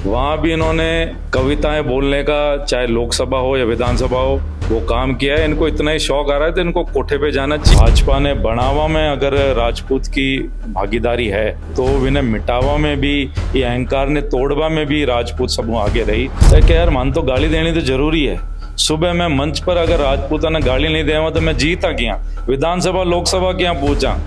वहाँ भी इन्होंने कविताएं बोलने का, चाहे लोकसभा हो या विधानसभा हो, वो काम किया है। इनको इतना ही शौक आ रहा है तो इनको कोठे पे जाना चाहिए। भाजपा ने बढ़ावा में अगर राजपूत की भागीदारी है तो विनय मिटावा में भी, ये अहंकार ने तोड़वा में भी राजपूत समूह आगे रही। तो यार मान तो गाली देनी तो जरूरी है। सुबह मैं मंच पर अगर राजपूता ने गाली नहीं देवा तो मैं जीता क्या, विधानसभा लोकसभा क्या पूछा।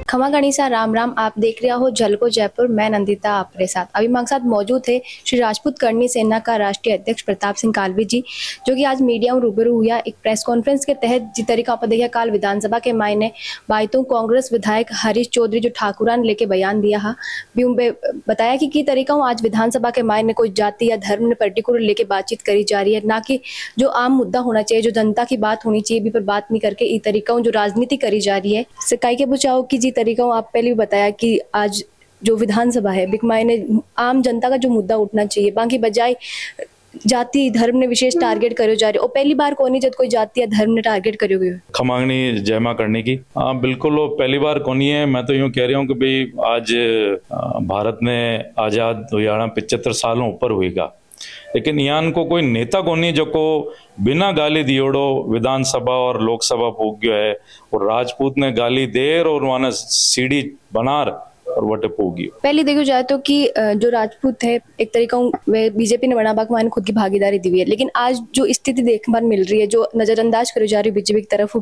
खमा गणिसा राम राम। आप देख रहे हो झलको जयपुर। मैं नंदिता आपके साथ। अभी हमारे साथ मौजूद है श्री राजपूत करनी सेना का राष्ट्रीय अध्यक्ष प्रताप सिंह कालवी जी, जो कि आज मीडिया में रूबरू हुआ एक प्रेस कॉन्फ्रेंस के तहत जिस तरीका आप देखिए काल विधानसभा के मायने बाइतों कांग्रेस विधायक हरीश चौधरी जो ठाकुरा ने लेके बयान दिया है, भी उन बताया कि तरीका आज विधानसभा के मायने कोई जाति या धर्म ने पर्टिकुलर लेके बातचीत करी जा रही है, ना कि जो आम मुद्दा होना चाहिए, जो जनता की बात होनी चाहिए, भी पर बात नहीं करके इस तरीका जो राजनीति करी जा रही है। सिकाई के बुझाओ की जी तरीका आप पहले भी बताया कि आज जो विधानसभा है बिक मायने आम जनता का जो मुद्दा उठना चाहिए, बाकी बजाय जाति धर्म ने विशेष टारगेट करो जा रहे हो। पहली बार कौन जब कोई जाति या धर्म ने टारगेट करो गए खमांगनी जयमा करने की। हाँ बिल्कुल, वो पहली बार कौन है। मैं तो यूं कह रही हूँ कि भाई आज भारत में आजाद हुआ 75 सालों ऊपर हुएगा, लेकिन यान को कोई नेता को नहीं जो को बिना गाली दियोड़ो विधानसभा और लोकसभा पहुंच गयो है। और राजपूत ने गाली देर और वहां सीढ़ी बनार और वटे पहुंच। पहले देखो जाए तो कि जो राजपूत है एक तरीका वे बीजेपी ने बना बाग खुद की भागीदारी दी है, लेकिन आज जो स्थिति देखने मिल रही है, जो नजरअंदाज करी जा रही है बीजेपी की तरफ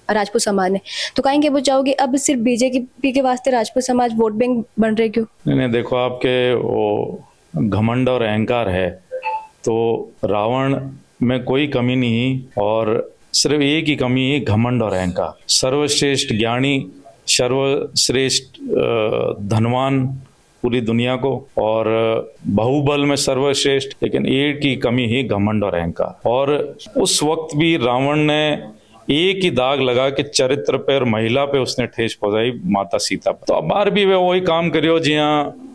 राजपूत समाज ने, तो कहेंगे वो चाहोगे अब सिर्फ बीजेपी के वास्ते राजपूत समाज वोट बैंक बन रहे क्यों? नहीं, देखो आपके वो घमंड और अहंकार है तो रावण में कोई कमी नहीं, और सिर्फ एक ही कमी है, घमंड और अहंकार। सर्वश्रेष्ठ ज्ञानी, सर्वश्रेष्ठ धनवान पूरी दुनिया को, और बाहुबल में सर्वश्रेष्ठ, लेकिन एक ही कमी ही घमंड और अहंकार। और उस वक्त भी रावण ने एक ही दाग लगा कि चरित्र पे और महिला पे उसने ठेस पहुंचाई, माता सीता पर। तो अब बार भी वे वही काम करियो जिया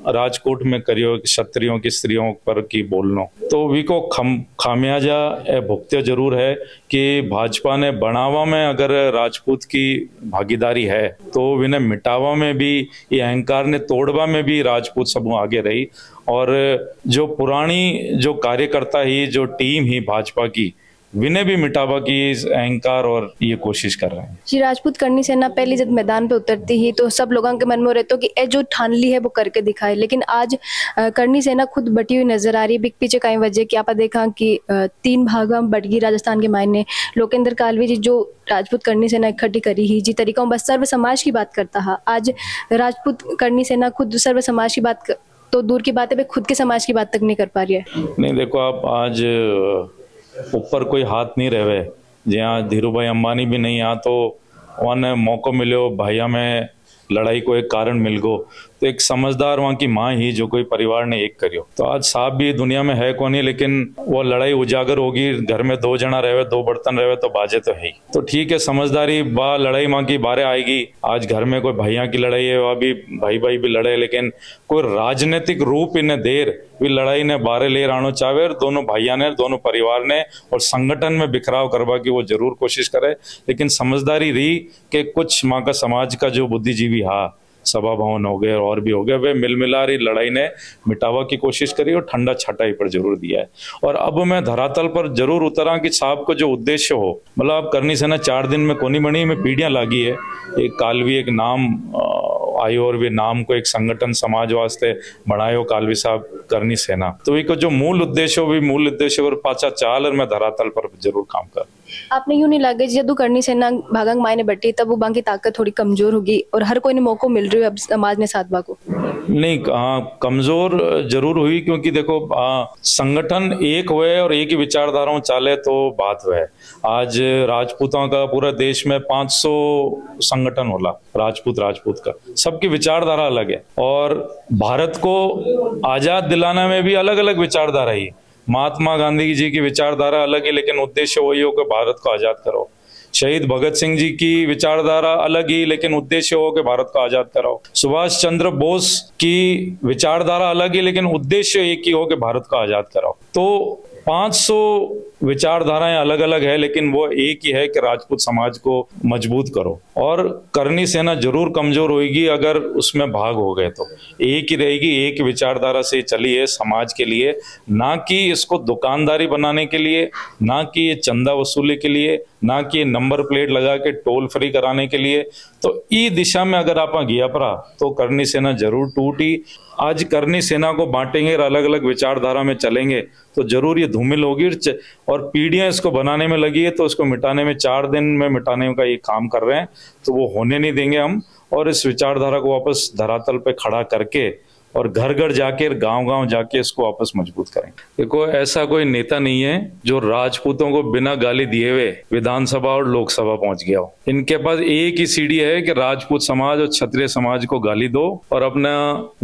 राजकोट में करियो, क्षत्रियों की स्त्रियों पर की बोलनो, तो वी को खामियाजा भुगत्यो जरूर है कि भाजपा ने बढ़ावा में अगर राजपूत की भागीदारी है तो विनय मिटावा में भी, ये अहंकार ने तोड़वा में भी राजपूत समूह आगे रही। और जो पुरानी जो कार्यकर्ता ही, जो टीम ही भाजपा की, विनय भी मिटावा की अहंकार और ये कोशिश कर रहे हैं। जी, राजपूत करनी सेना पहले जब मैदान पे उतरती ही तो सब लोगों के मन में रहता कि ए जो ठान ली है वो करके दिखाए, लेकिन आज करनी सेना खुद बटी हुई नजर आ रही है। बिग पीछे कई वजह की आप देखा कि 3 भागा बट गई राजस्थान के मायने। लोकेंद्र कालवी जी जो राजपूत करनी सेना इकट्ठी करी ही जी तरीका बस सर्व समाज की बात करता है, आज राजपूत करनी सेना खुद सर्व समाज की बात तो दूर की बात है, खुद के समाज की बात तक नहीं कर पा रही है। नहीं देखो, आप आज ऊपर कोई हाथ नहीं रहे, जहाँ धीरू भाई अंबानी भी नहीं आ तो वहाँ मौको मिलो भैया में लड़ाई को एक कारण मिल गो, तो एक समझदार वहाँ की माँ ही जो कोई परिवार ने एक करियो। तो आज साहब भी दुनिया में है कौन ही, लेकिन वो लड़ाई उजागर होगी। घर में 2 जना रहे, 2 बर्तन रहे तो बाजे तो है ही। तो ठीक है, समझदारी बा लड़ाई माँ की बारे आएगी। आज घर में कोई भैया की लड़ाई है, वह भी भाई भाई भी लड़े, लेकिन कोई राजनीतिक रूप इन्हें देर भी लड़ाई ने बारे ले आनो चाहे, दोनों भैया ने, दोनों परिवार ने और संगठन में बिखराव करवा की वो जरूर कोशिश करे। लेकिन समझदारी रही कि कुछ माँ का समाज का जो बुद्धिजीवी हा, सभा भवन हो गए और भी हो गए, वे मिल मिला रही लड़ाई ने मिटावा की कोशिश करी और ठंडा छटाई पर जरूर दिया है। और अब मैं धरातल पर जरूर उतरा कि साहब को जो उद्देश्य हो, मतलब अब करनी सेना 4 दिन में कोनी बनी, में पीढ़ियां लागी है। एक कालवी एक नाम आयो और वे नाम को एक संगठन समाज वास्ते बढ़ायो कालवी साहब करनी सेना, तो एक जो मूल उद्देश्य हो भी मूल उद्देश्य और पाचा चाल और मैं धरातल पर जरूर काम कर। आपने यूं नहीं लगे जब करनी सेना भागंग मायने बटी तब वो बाकी ताकत थोड़ी कमजोर होगी और हर कोई ने मौको मिल रही है अब समाज ने साथ बाको नहीं, कमजोर जरूर हुई, क्योंकि देखो संगठन एक हुए और एक ही विचारधाराओं चाले तो बात हुए। आज राजपूतों का पूरा देश में 500 संगठन होला, राजपूत का, सबकी विचारधारा अलग है। और भारत को आजाद दिलाने में भी अलग अलग विचारधारा ही। महात्मा गांधी जी की विचारधारा अलग है, लेकिन उद्देश्य वही हो कि भारत को आजाद करो। शहीद भगत सिंह जी की विचारधारा अलग ही, लेकिन उद्देश्य हो कि भारत को आजाद कराओ। सुभाष चंद्र बोस की विचारधारा अलग ही, लेकिन उद्देश्य एक ही हो कि भारत को आजाद कराओ। तो 500 विचारधाराएं अलग अलग है, लेकिन वो एक ही है कि राजपूत समाज को मजबूत करो। और करनी सेना जरूर कमजोर होगी अगर उसमें भाग हो गए, तो एक ही रहेगी, एक विचारधारा से चली है समाज के लिए, ना कि इसको दुकानदारी बनाने के लिए, ना कि ये चंदा वसूली के लिए, ना कि नंबर प्लेट लगा के टोल फ्री कराने के लिए। तो ई दिशा में अगर आप गया परा तो करनी सेना जरूर टूटी। आज करनी सेना को बांटेंगे और अलग अलग विचारधारा में चलेंगे तो जरूर ये धूमिल होगी। और पीढ़ियां इसको बनाने में लगी है, तो इसको मिटाने में 4 दिन में मिटाने का ये काम कर रहे हैं, तो वो होने नहीं देंगे हम। और इस विचारधारा को वापस धरातल पे खड़ा करके और घर घर जाके, गांव गांव जाके इसको वापस मजबूत करेंगे। देखो, ऐसा कोई नेता नहीं है जो राजपूतों को बिना गाली दिए हुए विधानसभा और लोकसभा पहुंच गया हो। इनके पास एक ही सीढ़ी है कि राजपूत समाज और क्षत्रिय समाज को गाली दो और अपना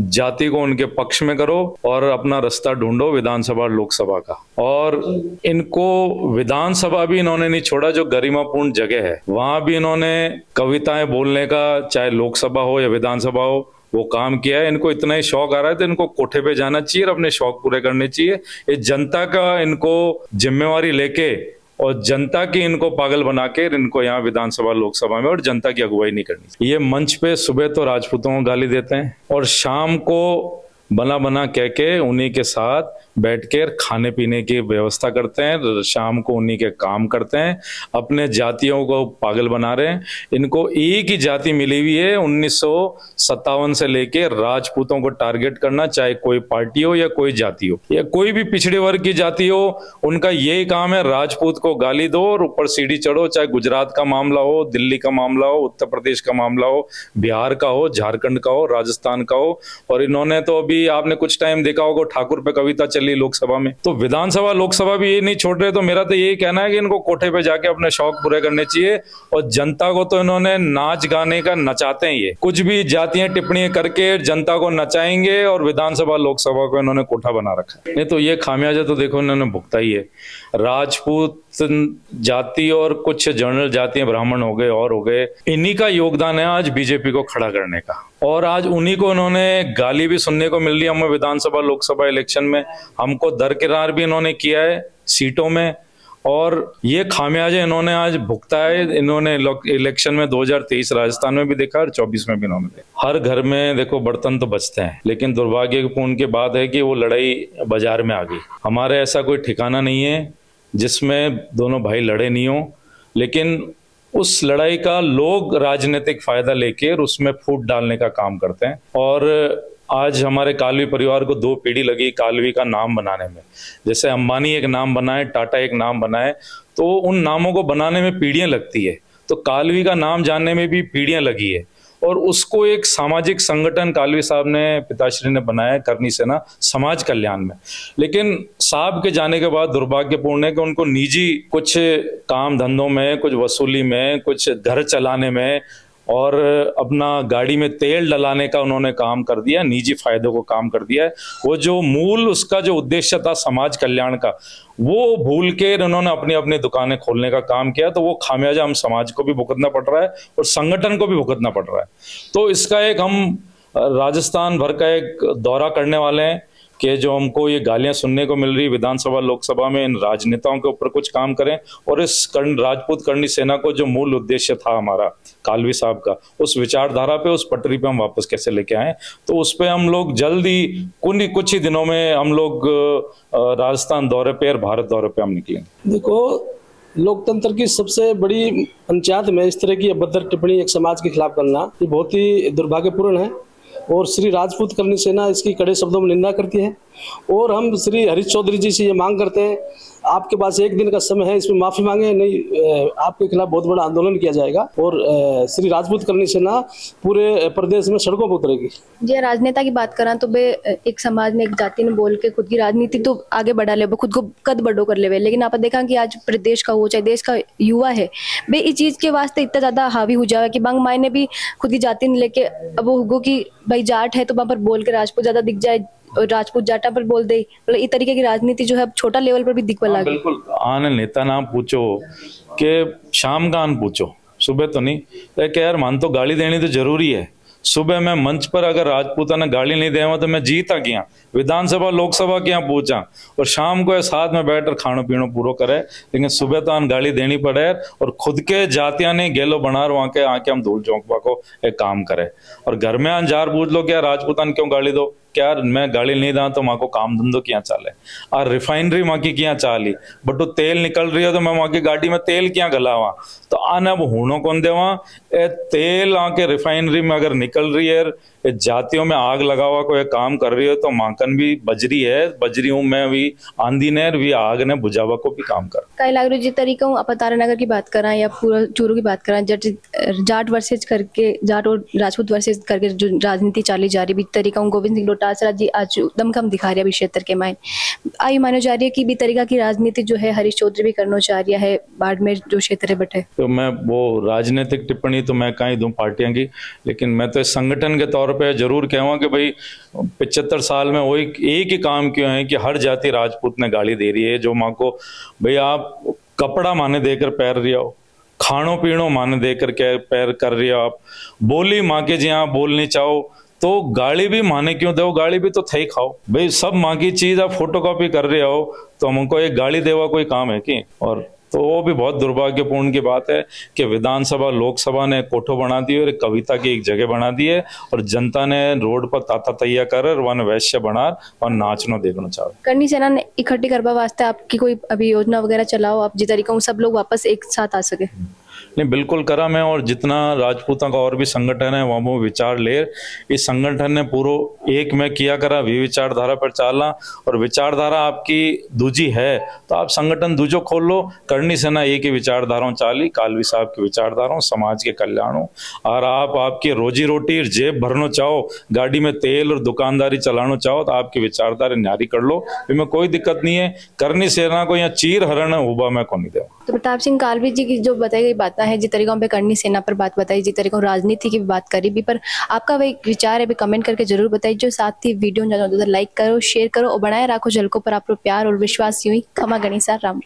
जाति को उनके पक्ष में करो और अपना रास्ता ढूंढो विधानसभा और लोकसभा का। और इनको विधानसभा भी इन्होंने नहीं छोड़ा, जो गरिमापूर्ण जगह है वहां भी इन्होंने कविताएं बोलने का, चाहे लोकसभा हो या विधानसभा हो, वो काम किया है। इनको इतना ही शौक आ रहा है तो इनको कोठे पे जाना चाहिए और अपने शौक पूरे करने चाहिए। ये जनता का इनको जिम्मेवारी लेके और जनता की इनको पागल बना के इनको यहाँ विधानसभा लोकसभा में और जनता की अगुवाई नहीं करनी। ये मंच पे सुबह तो राजपूतों को गाली देते हैं और शाम को बना बना कह के उन्हीं के साथ बैठ कर खाने पीने की व्यवस्था करते हैं, शाम को उन्हीं के काम करते हैं, अपने जातियों को पागल बना रहे हैं। इनको एक ही जाति मिली हुई है 1957 से लेके, राजपूतों को टारगेट करना, चाहे कोई पार्टी हो या कोई जाति हो या कोई भी पिछड़े वर्ग की जाति हो, उनका यही काम है राजपूत को गाली दो और ऊपर सीढ़ी चढ़ो। चाहे गुजरात का मामला हो, दिल्ली का मामला हो, उत्तर प्रदेश का मामला हो, बिहार का हो, झारखंड का हो, राजस्थान का हो। और इन्होंने तो अभी आपने कुछ टाइम देखा होगा ठाकुर पे कविता चली लोकसभा में, तो विधानसभा लोकसभा भी ये नहीं छोड़ रहे। तो मेरा तो यही कहना है कि इनको कोठे पे जाके अपने शौक पूरे करने चाहिए। और जनता को तो इन्होंने नाच गाने का नचाते हैं, ये कुछ भी जातियां टिप्पणियां करके जनता को नचाएंगे और विधानसभा लोकसभा को इन्होंने कोठा बना रखा है। नहीं तो ये खामियाजा तो देखो इन्होंने भुगता ही है। राजपूत जाति और कुछ जनरल जातियां, ब्राह्मण हो गए और हो गए, इन्हीं का योगदान है आज बीजेपी को खड़ा करने का। और आज उन्हीं को इन्होंने गाली भी सुनने को मिल रही है हमें विधानसभा लोकसभा इलेक्शन में। हमको दरकिनार भी इन्होंने किया है सीटों में और ये खामियाजा इन्होंने आज भुगता है। इन्होंने इलेक्शन में 2023 राजस्थान में भी देखा और 24 में भी इन्होंने देखा। हर घर में देखो बर्तन तो बचते हैं, लेकिन दुर्भाग्यपूर्ण की बात है कि वो लड़ाई बाजार में आ गई। हमारे ऐसा कोई ठिकाना नहीं है जिसमें दोनों भाई लड़े नहीं हो, लेकिन उस लड़ाई का लोग राजनीतिक फायदा लेके उसमें फूट डालने का काम करते हैं। और आज हमारे कालवी परिवार को 2 पीढ़ी लगी कालवी का नाम बनाने में। जैसे अंबानी एक नाम बनाए, टाटा एक नाम बनाए, तो उन नामों को बनाने में पीढ़ियां लगती है। तो कालवी का नाम जानने में भी पीढ़ियां लगी है। और उसको एक सामाजिक संगठन कालवी साहब ने, पिताश्री ने बनाया, करनी सेना समाज कल्याण में। लेकिन साहब के जाने के बाद दुर्भाग्यपूर्ण है कि उनको निजी कुछ काम धंधों में, कुछ वसूली में, कुछ घर चलाने में और अपना गाड़ी में तेल डलाने का उन्होंने काम कर दिया, निजी फायदों को काम कर दिया है। वो जो मूल उसका जो उद्देश्य था समाज कल्याण का, वो भूल के उन्होंने अपनी अपनी दुकानें खोलने का काम किया। तो वो खामियाजा हम समाज को भी भुगतना पड़ रहा है और संगठन को भी भुगतना पड़ रहा है। तो इसका एक हम राजस्थान भर का एक दौरा करने वाले हैं कि जो हमको ये गालियां सुनने को मिल रही विधानसभा लोकसभा में, इन राजनेताओं के ऊपर कुछ काम करें और इस राजपूत करनी सेना को जो मूल उद्देश्य था हमारा कालवी साहब का, उस विचारधारा पे, उस पटरी पे हम वापस कैसे लेके आए। तो उस पे हम लोग जल्दी कुछ ही दिनों में हम लोग राजस्थान दौरे पे और भारत दौरे पे हम निकलेंगे। देखो, लोकतंत्र की सबसे बड़ी पंचायत में इस तरह की अभद्र टिप्पणी एक समाज के खिलाफ करना ये बहुत ही दुर्भाग्यपूर्ण है और श्री राजपूत करनी सेना इसकी कड़े शब्दों में निंदा करती है। और हम श्री हरीश चौधरी जी से ये मांग करते हैं, आपके पास 1 दिन का समय है, इसमें माफी मांगे, नहीं आपके खिलाफ बहुत बड़ा आंदोलन किया जाएगा और श्री राजपूत करनी सेना पूरे प्रदेश में सड़कों पर उतरेगी। जी, राजनेता की बात करा तो बे एक समाज ने, एक जाति ने बोल के खुद की राजनीति तो आगे बढ़ा ले, खुद को कद बड़ो कर ले। लेकिन आप देखा कि आज प्रदेश का हो चाहे देश का युवा है, बे इस चीज के वास्ते इतना ज्यादा हावी हो जाए कि बंग माई ने भी खुद की जाति ने लेके अब वो हुगो की भाई जाट है तो वहां पर बोल के राजपूत ज्यादा दिख जाए और राजपूत जाटा पर बोल दे। मतलब इस तरीके की राजनीति जो है अब छोटा लेवल पर भी दिख लगी। बिल्कुल, आन नेता नाम पूछो कि शाम का आन पूछो, सुबह तो नहीं। तो यार मान तो गाली देनी तो जरूरी है, सुबह मैं मंच पर अगर राजपूता ने गाली नहीं देवा तो मैं जीता गया, विधानसभा लोकसभा क्या पूछा, और शाम को साथ में बैठकर खानो पीनो पूरा करे, लेकिन सुबह तो गाली देनी पड़े और खुद के जातिया ने गेलो बना वहां के आके हम धूल चौंकवा को एक काम करे। और घर में अंजार पूछ लो क्या राजपूतान क्यों गाली दो, क्या मैं गाली नहीं दा तो माँ को काम धंधो क्या चाले, और रिफाइनरी माँ की क्या चाली, बटू तेल निकल रही है तो मैं वहां की गाड़ी में तेल क्या गलावा, तो आने अब हूणों कौन देवा, ए तेल आके रिफाइनरी में अगर निकल रही है, ए जातियों में आग लगावा कोई काम कर रही है तो माकन भी बजरी है, बजरी हूं मैं भी आंधी ने भी आग ने बुझावा को भी काम कर। कई लागू जी तरीका हूँ आप तारानगर की बात करा या पूरा चूरू की बात करा, जाट वर्सेज करके, जाट और राजपूत वर्सेज करके जो राजनीति चाली जा रही भी तरीका हूँ, गोविंद सिंह डोटासरा जी आज दमखम दिखा रही है क्षेत्र के मायन आई मानो जा रही है कि भी तरीका की राजनीति जो है हरीश चौधरी भी करना चाह रही है बाड़मेर जो क्षेत्र है बटे। तो मैं वो राजनीतिक टिप्पणी तो मैं कहीं दूं पार्टियां की, लेकिन मैं तो इस संगठन के तौर पे जरूर कहूँगा कि भाई 75 साल में वो एक ही काम क्यों है कि हर जाति राजपूत ने गाली दे रही है, जो माँ को भाई आप कपड़ा माने देकर पैर रही हो, खानो पीनो माने देकर के पैर कर रही हो, आप बोली माँ के जी हाँ बोलनी चाहो तो गाली भी माने क्यों दो, गाली भी तो थे खाओ भाई, सब माँ की चीज आप फोटोकॉपी कर रहे हो तो हमको एक गाली देवा कोई काम है कि। और तो वो भी बहुत दुर्भाग्यपूर्ण की बात है कि विधानसभा लोकसभा ने कोठो बना दी और एक कविता की एक जगह बना दी है और जनता ने रोड पर ताता तैया कर वन वैश्य बना और नाचनो देखना चाहो। करनी सेना ने इकट्ठी करवा वास्ते आपकी कोई अभी योजना वगैरह चलाओ आप जी तरीका सब लोग वापस एक साथ आ सके? नहीं बिल्कुल करा मैं, और जितना राजपूतों का और भी संगठन है वहाँ वो विचार ले, इस संगठन ने पूरा एक में किया करा वी विचारधारा पर चालना, और विचारधारा आपकी दूजी है तो आप संगठन दूजो खोल लो। करनी सेना एक ही विचारधाराओं चाली, कालवी साहब की विचारधाराओं समाज के कल्याणों, और आप आपकी रोजी रोटी जेब भरना चाहो, गाड़ी में तेल और दुकानदारी चलाना चाहो तो आपकी विचारधारा न्यारी कर लो, इसमें कोई दिक्कत नहीं है। करनी सेना को यहाँ चीर हरण हुआ मैं को नहीं दे। तो प्रताप सिंह कालवी जी की जो बताई गई बात है, जिस तरीकों पे करनी सेना पर बात बताई, जिस तरीकों राजनीति की भी बात करी भी, पर आपका वही विचार है भी कमेंट करके जरूर बताइए। जो साथ ही वीडियो लाइक करो, शेयर करो और बनाए रखो झलकों पर आप प्यार और विश्वास। यूं ही खमा गणिसा राम।